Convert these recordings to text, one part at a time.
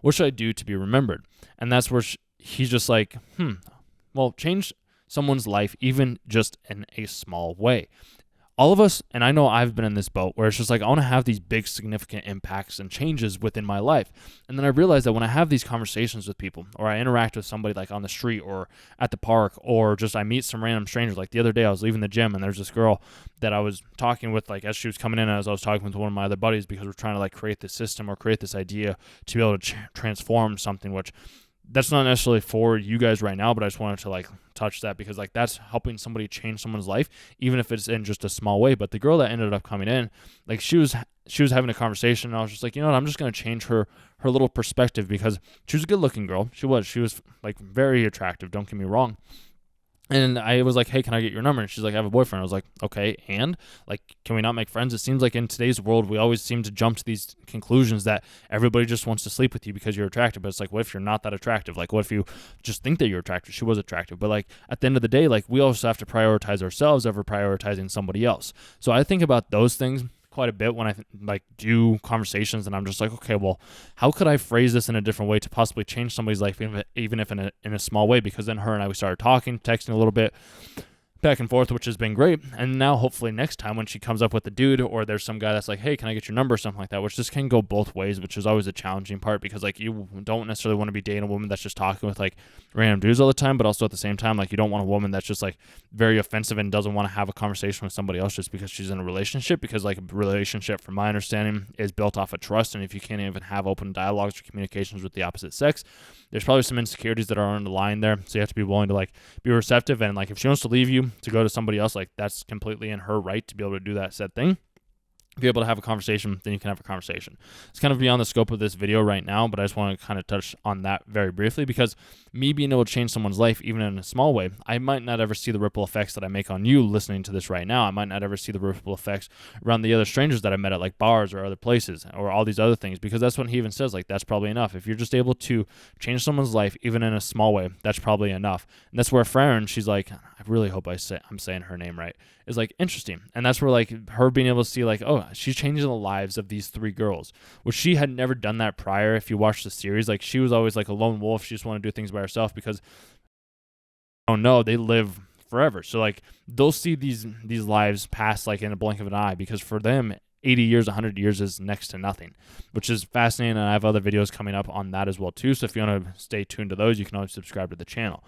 What should I do to be remembered? And that's where he's just like, well, change someone's life, even just in a small way. All of us, and I know I've been in this boat where it's just like, I want to have these big significant impacts and changes within my life. And then I realize that when I have these conversations with people, or I interact with somebody like on the street or at the park, or just I meet some random strangers, like the other day I was leaving the gym and there's this girl that I was talking with, like as she was coming in, as I was talking with one of my other buddies, because we're trying to like create this system or create this idea to be able to transform something, which that's not necessarily for you guys right now, but I just wanted to like touch that because like that's helping somebody change someone's life, even if it's in just a small way. But the girl that ended up coming in, like she was having a conversation, and I was just like, you know what, I'm just gonna change her little perspective, because she was a good looking girl. She was like very attractive. Don't get me wrong. And I was like, hey, can I get your number? And she's like, I have a boyfriend. I was like, okay, and like, can we not make friends? It seems like in today's world, we always seem to jump to these conclusions that everybody just wants to sleep with you because you're attractive. But it's like, what if you're not that attractive? Like, what if you just think that you're attractive? She was attractive. But like, at the end of the day, like, we also have to prioritize ourselves over prioritizing somebody else. So I think about those things quite a bit when I do conversations, and I'm just like, okay, well, how could I phrase this in a different way to possibly change somebody's life, even if in a small way? Because then her and I, we started talking, texting a little bit back and forth, which has been great. And now hopefully next time when she comes up with a dude, or there's some guy that's like, hey, can I get your number, or something like that, which just can go both ways, which is always a challenging part, because like you don't necessarily want to be dating a woman that's just talking with like random dudes all the time, but also at the same time, like you don't want a woman that's just like very offensive and doesn't want to have a conversation with somebody else just because she's in a relationship, because like a relationship, from my understanding, is built off of trust. And if you can't even have open dialogues or communications with the opposite sex, there's probably some insecurities that are on the line there. So you have to be willing to like be receptive, and like if she wants to leave you to go to somebody else, like that's completely in her right to be able to do that said thing. Be able to have a conversation, then you can have a conversation. It's kind of beyond the scope of this video right now, but I just want to kind of touch on that very briefly, because me being able to change someone's life, even in a small way, I might not ever see the ripple effects that I make on you listening to this right now. I might not ever see the ripple effects around the other strangers that I met at like bars or other places or all these other things, because that's what he even says, like that's probably enough. If you're just able to change someone's life, even in a small way, that's probably enough. And that's where Frieren, she's like, I really hope I'm saying her name right, is like interesting. And that's where like her being able to see like, oh, she's changing the lives of these three girls, which she had never done that prior. If you watch the series, like she was always like a lone wolf. She just wanted to do things by herself, because oh no, they live forever. So like they'll see these lives pass like in a blink of an eye, because for them 80 years, 100 years is next to nothing, which is fascinating. And I have other videos coming up on that as well too. So if you want to stay tuned to those, you can always subscribe to the channel.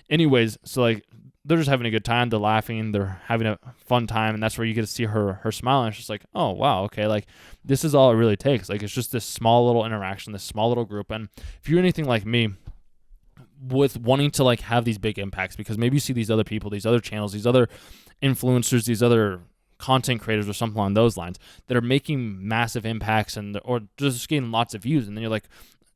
Anyways, so like they're just having a good time, they're laughing, they're having a fun time, and that's where you get to see her smiling. It's just like, oh wow, okay, like this is all it really takes. Like it's just this small little interaction, this small little group. And if you're anything like me, with wanting to like have these big impacts, because maybe you see these other people, these other channels, these other influencers, these other content creators or something along those lines that are making massive impacts or just getting lots of views, and then you're like,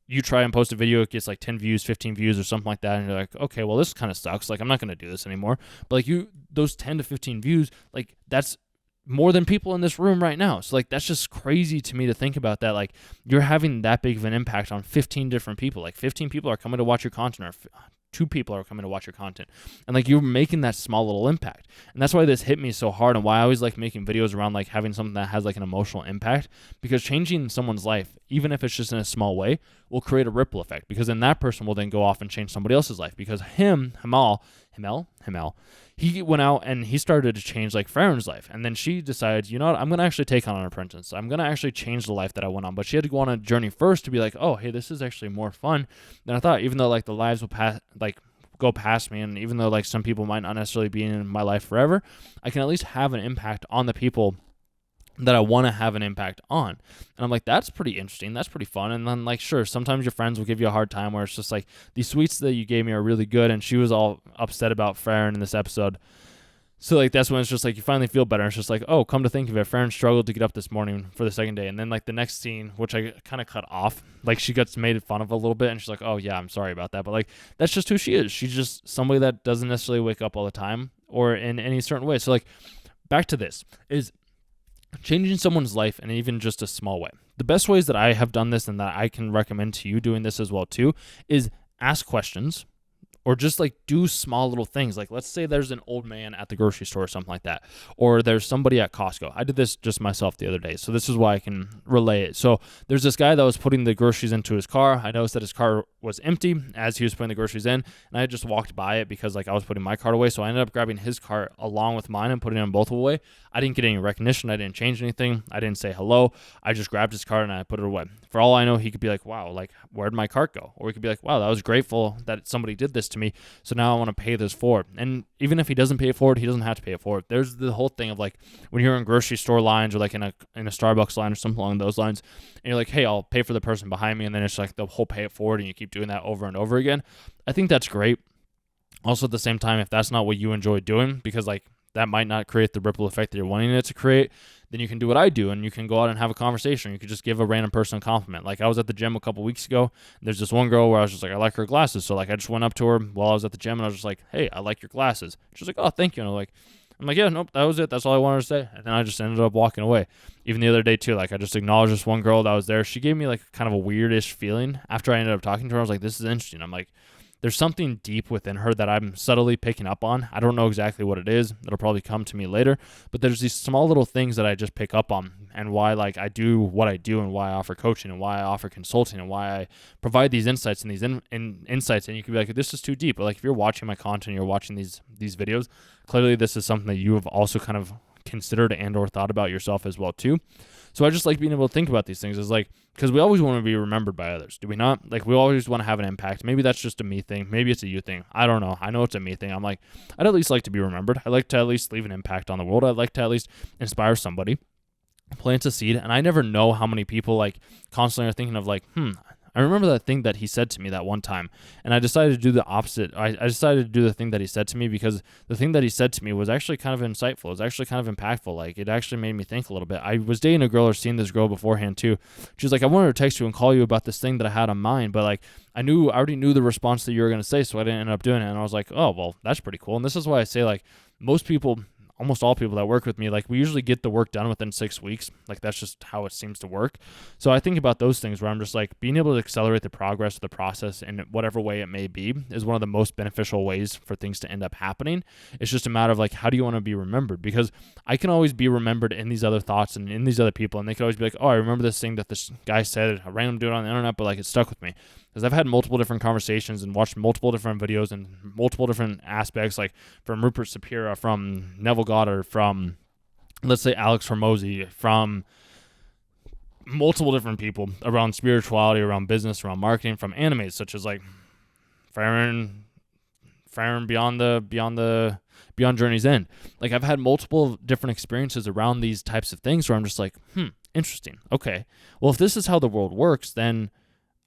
you try and post a video, it gets like 10 views, 15 views or something like that, and you're like, okay, well this kind of sucks, like I'm not going to do this anymore. But like those 10 to 15 views, like that's more than people in this room right now. So like that's just crazy to me to think about that. Like you're having that big of an impact on 15 different people. Like 15 people are coming to watch your content, or 2 people are coming to watch your content, and like you're making that small little impact. And that's why this hit me so hard, and why I always like making videos around like having something that has like an emotional impact, because changing someone's life, even if it's just in a small way, will create a ripple effect, because then that person will then go off and change somebody else's life. Because Himal, he went out and he started to change like Frieren's life, and then she decided, you know what, I'm going to actually take on an apprentice. I'm going to actually change the life that I went on. But she had to go on a journey first to be like, oh, hey, this is actually more fun than I thought, even though like the lives will go past me, and even though like some people might not necessarily be in my life forever, I can at least have an impact on the people that I want to have an impact on. And I'm like, that's pretty interesting, that's pretty fun. And then like, sure, sometimes your friends will give you a hard time, where it's just like, these sweets that you gave me are really good, and she was all upset about Frieren in this episode. So like that's when it's just like you finally feel better. It's just like, oh, come to think of it, Frieren struggled to get up this morning for the second day. And then like the next scene, which I kind of cut off, like she gets made fun of a little bit, and she's like, oh yeah, I'm sorry about that. But like that's just who she is. She's just somebody that doesn't necessarily wake up all the time or in any certain way. So like back to this is changing someone's life, and even just a small way. The best ways that I have done this, and that I can recommend to you doing this as well too, is ask questions, or just like do small little things. Like let's say there's an old man at the grocery store or something like that, or there's somebody at Costco. I did this just myself the other day, so this is why I can relay it. So there's this guy that was putting the groceries into his car. I noticed that his car was empty as he was putting the groceries in, and I just walked by it because like I was putting my cart away. So I ended up grabbing his cart along with mine and putting them both away. I didn't get any recognition. I didn't change anything. I didn't say hello. I just grabbed his cart and I put it away. For all I know, he could be like, wow, like where'd my cart go? Or he could be like, wow, that was grateful that somebody did this to me, so now I want to pay this forward. And even if he doesn't pay it forward, he doesn't have to pay it forward. There's the whole thing of like when you're in grocery store lines or like in a Starbucks line or something along those lines, and you're like, hey, I'll pay for the person behind me, and then it's like the whole pay it forward, and you keep doing that over and over again. I think that's great. Also, at the same time, if that's not what you enjoy doing, because like that might not create the ripple effect that you're wanting it to create, then you can do what I do, and you can go out and have a conversation. You could just give a random person a compliment. Like I was at the gym a couple weeks ago. There's this one girl where I was just like, I like her glasses. So like I just went up to her while I was at the gym, and I was just like, hey, I like your glasses. She's like, oh, thank you. And I'm like, yeah, nope, that was it. That's all I wanted to say. And then I just ended up walking away. Even the other day too, like I just acknowledged this one girl that was there. She gave me like kind of a weirdish feeling after I ended up talking to her. I was like, this is interesting. I'm like, there's something deep within her that I'm subtly picking up on. I don't know exactly what it is. It'll probably come to me later. But there's these small little things that I just pick up on, and why like I do what I do, and why I offer coaching, and why I offer consulting, and why I provide these insights and these insights. And you could be like, this is too deep. But like if you're watching my content, you're watching these videos, clearly this is something that you have also kind of considered and or thought about yourself as well too. So I just like being able to think about these things. Is like, because we always want to be remembered by others, do we not? Like we always want to have an impact. Maybe that's just a me thing. Maybe it's a you thing. I don't know. I know it's a me thing. I'm like, I'd at least like to be remembered. I'd like to at least leave an impact on the world. I'd like to at least inspire somebody, plant a seed. And I never know how many people like constantly are thinking of like, I remember that thing that he said to me that one time, and I decided to do the opposite. I decided to do the thing that he said to me because the thing that he said to me was actually kind of insightful. It was actually kind of impactful. Like, it actually made me think a little bit. I was dating a girl or seeing this girl beforehand too. She was like, I wanted to text you and call you about this thing that I had on mind, but like, I already knew the response that you were going to say, so I didn't end up doing it. And I was like, oh, well, that's pretty cool. And this is why I say, like, most people, almost all people that work with me, like we usually get the work done within 6 weeks. Like that's just how it seems to work. So I think about those things where I'm just like being able to accelerate the progress of the process in whatever way it may be is one of the most beneficial ways for things to end up happening. It's just a matter of like, how do you want to be remembered? Because I can always be remembered in these other thoughts and in these other people. And they could always be like, oh, I remember this thing that this guy said, a random dude on the internet, but like it stuck with me. Because I've had multiple different conversations and watched multiple different videos and multiple different aspects, like from Rupert Sapira, from Neville Goddard, from, let's say, Alex Hormozy, from multiple different people around spirituality, around business, around marketing, from animes such as like Frieren Beyond Journey's End. Like I've had multiple different experiences around these types of things where I'm just like, interesting. Okay, well, if this is how the world works, then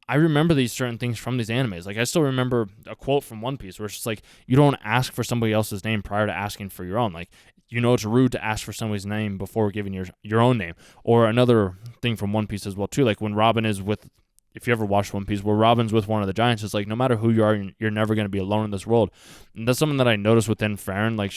I remember these certain things from these animes. Like I still remember a quote from One Piece where it's just like, you don't ask for somebody else's name prior to asking for your own. Like, you know, it's rude to ask for somebody's name before giving your own name. Or another thing from One Piece as well too, like when Robin is with, if you ever watched One Piece, where Robin's with one of the giants, it's like, no matter who you are, you're never going to be alone in this world. And that's something that I noticed within Frieren. Like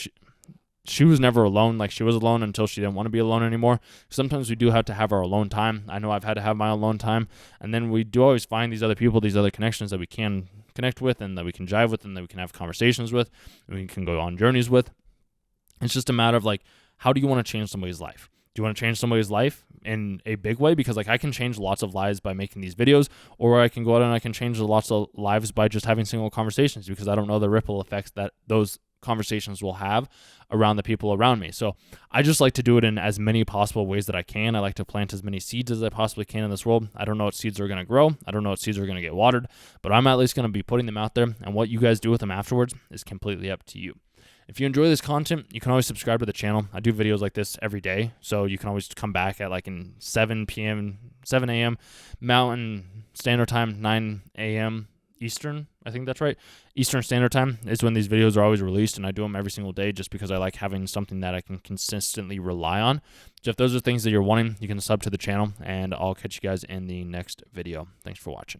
she was never alone. Like she was alone until she didn't want to be alone anymore. Sometimes we do have to have our alone time. I know I've had to have my alone time. And then we do always find these other people, these other connections that we can connect with and that we can jive with and that we can have conversations with and we can go on journeys with. It's just a matter of like, how do you want to change somebody's life? Do you want to change somebody's life in a big way? Because like I can change lots of lives by making these videos, or I can go out and I can change lots of lives by just having single conversations, because I don't know the ripple effects that those conversations will have around the people around me. So I just like to do it in as many possible ways that I can. I like to plant as many seeds as I possibly can in this world. I don't know what seeds are going to grow. I don't know what seeds are going to get watered, but I'm at least going to be putting them out there, and what you guys do with them afterwards is completely up to you. If you enjoy this content, you can always subscribe to the channel. I do videos like this every day, so you can always come back at like in 7 a.m. Mountain Standard Time, 9 a.m. Eastern, I think that's right. Eastern Standard Time is when these videos are always released, and I do them every single day just because I like having something that I can consistently rely on. So if those are things that you're wanting, you can sub to the channel, and I'll catch you guys in the next video. Thanks for watching.